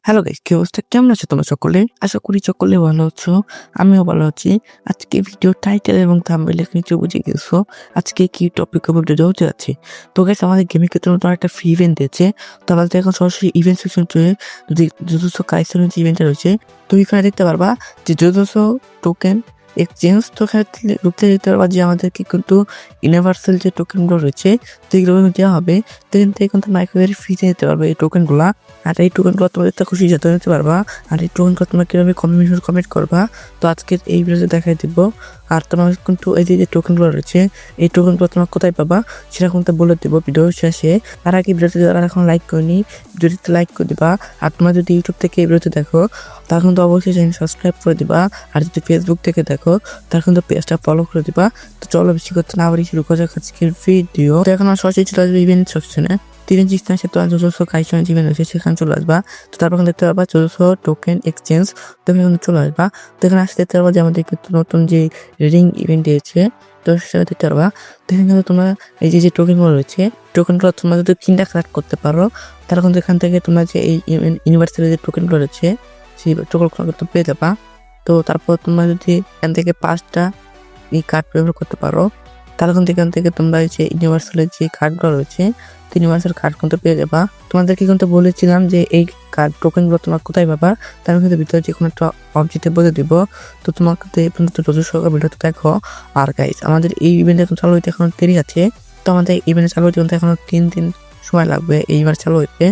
Hello guys, কি অবস্থা? কেমন আছো তোমরা সকলে? আশা করি সকলে ভালো আছো। আমিও ভালো আছি। আজকে ভিডিও টাইটেল এবং থাম্বনেল দেখে নিশ্চয়ই বুঝে গেছো আজকে কি টপিক উপর ভিডিও হতে যাচ্ছে। তো গাইস, আমাদের গেমের ক্ষেত্রে নতুন একটা ফ্রি ইভেন্ট দিয়েছে। তো আমাদের এখন সরাসরি ইভেন্ট সেকশন চলে যদি জুজুৎসু কাইসেনের যে ইভেন্টটা রয়েছে, তো এখানে দেখতে পারবা যে জুজুৎসু টোকেন এক্সচেঞ্জ। তো এখানে ঢুকতে দেখতে পারবা যে আমাদেরকে কিন্তু ইউনিভার্সাল যে টোকেনগুলো রয়েছে তো এগুলো দেওয়া হবে। তো এখান থেকে কিন্তু মাইক্রোওয়েভ ফ্রিতে নিতে পারবে এই টোকেনগুলা। আর এই টোকেনগুলো তোমাদের তো খুশি যাতে নিতে পারবা। আর এই টোকেনগুলো তোমরা কিভাবে কমেন্ট করবা তো আজকের এই ভিডিওতে দেখাই দিব। আর তোমার কিন্তু এই যে টোকেনগুলো রয়েছে এই টোকেনগুলো তোমরা কোথায় পাবা সেটা কিন্তু বলে দেবো ভিডিও শেষে। তার আগে ভিডিওতে যারা এখন লাইক করিনি ভিডিওতে লাইক করে দিবা। আর তোমরা যদি ইউটিউব থেকে এই ভিডিওতে দেখো তাহলে কিন্তু অবশ্যই চ্যানেল সাবস্ক্রাইব করে দিবা। আর যদি ফেসবুক থেকে দেখো তাহলে কিন্তু পেজটা ফলো করে দিবা। তো চলো বেশি করতে না পারি শুরু করা যাক আজকের ভিডিও। তো এখন আমার সরাসরি চলে আসবে ইভেন্ট সেকশনে। তিন জিনিস সে তো জোজোসো কাইসনের ইভেন্ট রয়েছে সেখানে চলে আসবা। তো তারপর দেখতে পারবা জোজোসো টোকেন এক্সচেঞ্জ, তো এখানে চলে আসবা। তো এখানে আসতে দেখতে পারবা যে আমাদের কিন্তু নতুন যে রিং ইভেন্ট দিয়েছে তো সেটা দেখতে পারবা। তো এখানে কিন্তু তোমরা এই যে টোকেনগুলো রয়েছে টোকেনগুলো তোমরা যদি 3টা কালেক্ট করতে পারো তাহলে কিন্তু এখান থেকে তোমরা যে এই ইউনিভার্সাল যে টোকেনগুলো রয়েছে সেই টোকেনগুলো কিন্তু পেয়ে যাবা। তো তারপর তোমরা যদি এখান থেকে 5টা এই কার্ড ব্যবহার করতে পারো তাহলে কিন্তু এখান থেকে তোমরা যে ইউনিভার্সালের যে কার্ডগুলো রয়েছে ইউনিভার্সাল কার্ড কিন্তু পেয়ে যাবা। তোমাদেরকে কিন্তু বলেছিলাম যে এই কার্ড টোকেনগুলো তোমরা কোথায় পাবা তার কিন্তু ভিতরে যে কোনো একটা অবজেক্টে বলে দিব। তো তোমার কিন্তু এই পর্যন্ত রোজু সহকার ভিডিওতে দেখো। আর গাইস, আমাদের এই ইভেন্টে এখন চালু হইতে এখন দেরি আছে। তো আমাদের ইভেন্টে চালু হইতে কিন্তু এখনো 3 দিন সময় লাগবে এইবার চালু হইতে।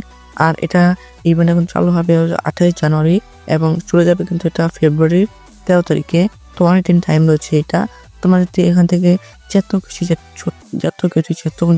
আর এটা ইভেন্ট এখন চালু হবে 28 জানুয়ারি এবং চলে যাবে কিন্তু এটা ফেব্রুয়ারির 13 তারিখে। তো অনেক দিন টাইম রয়েছে এটা। তোমরা যদি এখান থেকে যত কিছু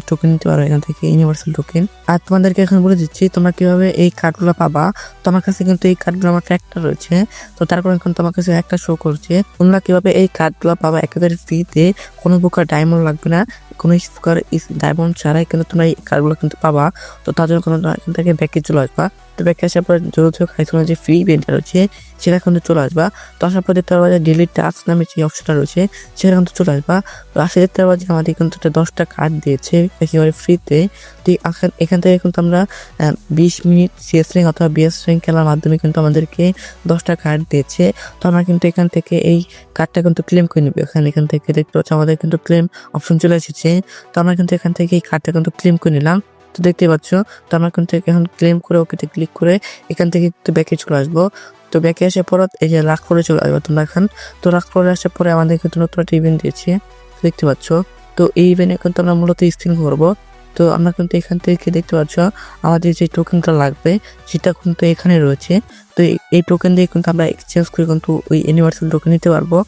টোকেন নিতে পারো এখান থেকে ইউনিভার্সাল টোকেন। আর তোমাদেরকে এখন বলে দিচ্ছি তোমরা কিভাবে এই কার্ডগুলো পাবা। তো আমার কাছে কিন্তু এই কার্ডগুলো আমার ট্র্যাক্টর রয়েছে। তো তারপর এখন তোমার কাছে একটা শো করছে তোমরা কিভাবে এই কার্ডগুলো পাবা একেবারে ফ্রিতে। কোনো প্রকার ডায়মন্ড লাগবে না, কোনো প্রকার ডায়মন্ড ছাড়াই কিন্তু তোমরা এই কার্ডগুলো কিন্তু পাবা। তো তার জন্য এখান থেকে ব্যাকে চলে আসবা। তো ব্যাকে আসার পর যৌথ খাইছোনা যে ফ্রি ইভেন্টটা রয়েছে সেটা কিন্তু চলে আসবা। তো আসার পর দেখতে পারবা যে ডেলি টাস্ক নামে যে অপশনটা রয়েছে সেটা কিন্তু চলে আসবা। তো আসে দেখতে পারবা যে আমাদের কিন্তু 10টা কার্ড দিয়েছে একেবারে ফ্রিতে। তো এখান থেকে কিন্তু আমরা 20 মিনিট সিএস র্যাঙ্ক অথবা বিএস র্যাঙ্ক খেলার মাধ্যমে কিন্তু আমাদেরকে 10টা কার্ড দিয়েছে। তো আমরা কিন্তু এখান থেকে এই কার্ডটা কিন্তু ক্লেম করে নেবো। এখান থেকে দেখতে পাচ্ছি আমাদের কিন্তু ক্লেম অপশন চলে এসেছে। তো আমরা কিন্তু এখান থেকে এই কার্ডটা কিন্তু ক্লেম করে নিলাম। তো দেখতে পাচ্ছ তো আমরা কিন্তু এখন ক্লেম করে ওকেতে ক্লিক করে এখান থেকে একটু ব্যাকে চলে আসবো। তো ব্যাকে আসার পর এই যে রাগ করে চলে আসবো তোমরা এখন। তো রাগ করে আসার পরে আমাদের কিন্তু নতুন একটা ইভেন্ট দিয়েছে দেখতে পাচ্ছ। তো এই ইভেন্টে কিন্তু আমরা মূলত স্ক্রিন করবো। তো আমরা কিন্তু এখান থেকে দেখতে পাচ্ছ আমাদের যে টোকেনটা লাগবে সেটা কিন্তু এখানে রয়েছে। তো এই টোকেন দিয়ে কিন্তু আমরা এক্সচেঞ্জ করে কিন্তু ওই ইউনিভার্সাল টোকেন নিতে পারবো।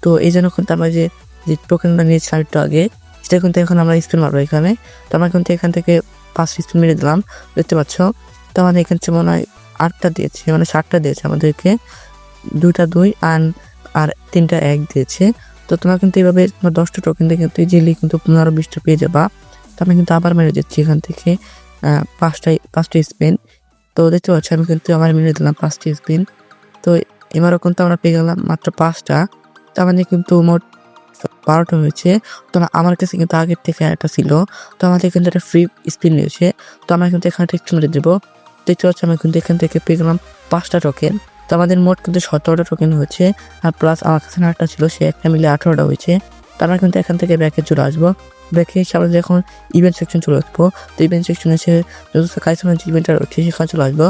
তো এই জন্য কিন্তু আমরা যে টোকেনটা নিয়েছি একটু আগে সেটা কিন্তু এখন আমরা স্পিন মারবো এখানে। তো আমরা কিন্তু এখান থেকে 5 স্পিন মেরে দিলাম দেখতে পাচ্ছ। তো আমাদের এখানে মনে হয় 8টা দিয়েছে, মানে 7টা দিয়েছে আমাদেরকে, 2টা 2 আর 3টা 1 দিয়েছে। তো তোমরা কিন্তু এইভাবে 10টা টোকেন দিয়ে কিন্তু ইজিলি কিন্তু 15-20টা পেয়ে যাবা। তো আমি কিন্তু আবার মেরে যাচ্ছি এখান থেকে 5টা স্পিন। তো দেখতে পাচ্ছি আমি কিন্তু আবার মেরে দিলাম 5টা স্পিন। তো এবারও কিন্তু আমরা পেয়ে গেলাম মাত্র 5টা। তো আমাদের কিন্তু মোট 12টা হয়েছে। তো আমার কাছে কিন্তু আগের থেকে একটা ছিল। তো আমাদের কিন্তু একটা ফ্রি স্পিন নিয়েছে। তো আমরা কিন্তু এখানে টেক্সট মেরে দেবো। দেখতে পাচ্ছি আমি কিন্তু এখান থেকে পেয়ে গেলাম 5টা টোকেন। তো আমাদের মোট কিন্তু 17টা টোকেন হয়েছে। আর প্লাস আমার কাছে একটা ছিল সে একটা মিলে 18টা হয়েছে। তো আমরা কিন্তু এখান থেকে ব্যাকে চলে আসবো। ব্যাকে এসে আমরা যখন ইভেন্ট সেকশন চলে আসবো তো ইভেন্ট সেকশনে এসে যত কাইসনের যে ইভেন্টটা রয়েছে সেখানে চলে আসবো।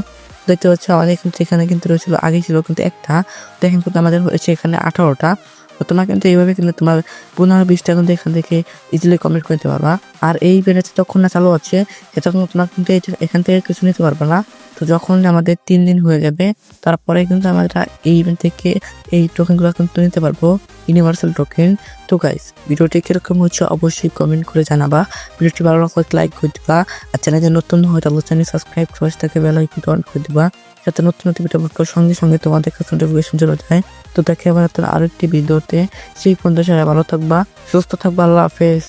দেখতে পাচ্ছি আমাদের কিন্তু এখানে কিন্তু রয়েছিল আগে ছিল কিন্তু একটা, দেখেন কিন্তু আমাদের হয়েছে এখানে 18টা। তো তোমরা কিন্তু এইভাবে কিন্তু তোমার 15-20টা কিন্তু এখান থেকে ইজিলি কমপ্লিট করতে পারবা। আর এই ইভেন্টটা যতক্ষণ না চালু হচ্ছে ততক্ষণ তোমরা কিন্তু এখান থেকে কিছু নিতে পারবে না। তো যখন আমাদের 3 দিন হয়ে যাবে তারপরে কিন্তু আমরা এই ইভেন্ট থেকে এই টোকেনগুলো কিন্তু নিতে পারবো, ইউনিভার্সাল টোকেন। তো গাইস, ভিডিওটি কিরকম হচ্ছে অবশ্যই কমেন্ট করে জানাবা। ভিডিওটি ভালো লাগলে লাইক করে দিবা। আর চ্যানেলে নতুন হয় তাহলে চ্যানেল সাবস্ক্রাইব করে তাকে বেল আইকনটা অন করে দিবা যাতে নতুন ভিডিও আপলোড করার সঙ্গে সঙ্গে তোমাদের কাছে নোটিফিকেশন চলে যায়। তো দেখে আবার আরেকটি ভিডিওতে, সেই পর্যন্ত সবাই ভালো থাকবা, সুস্থ থাকবা। আল্লাহ হাফেজ।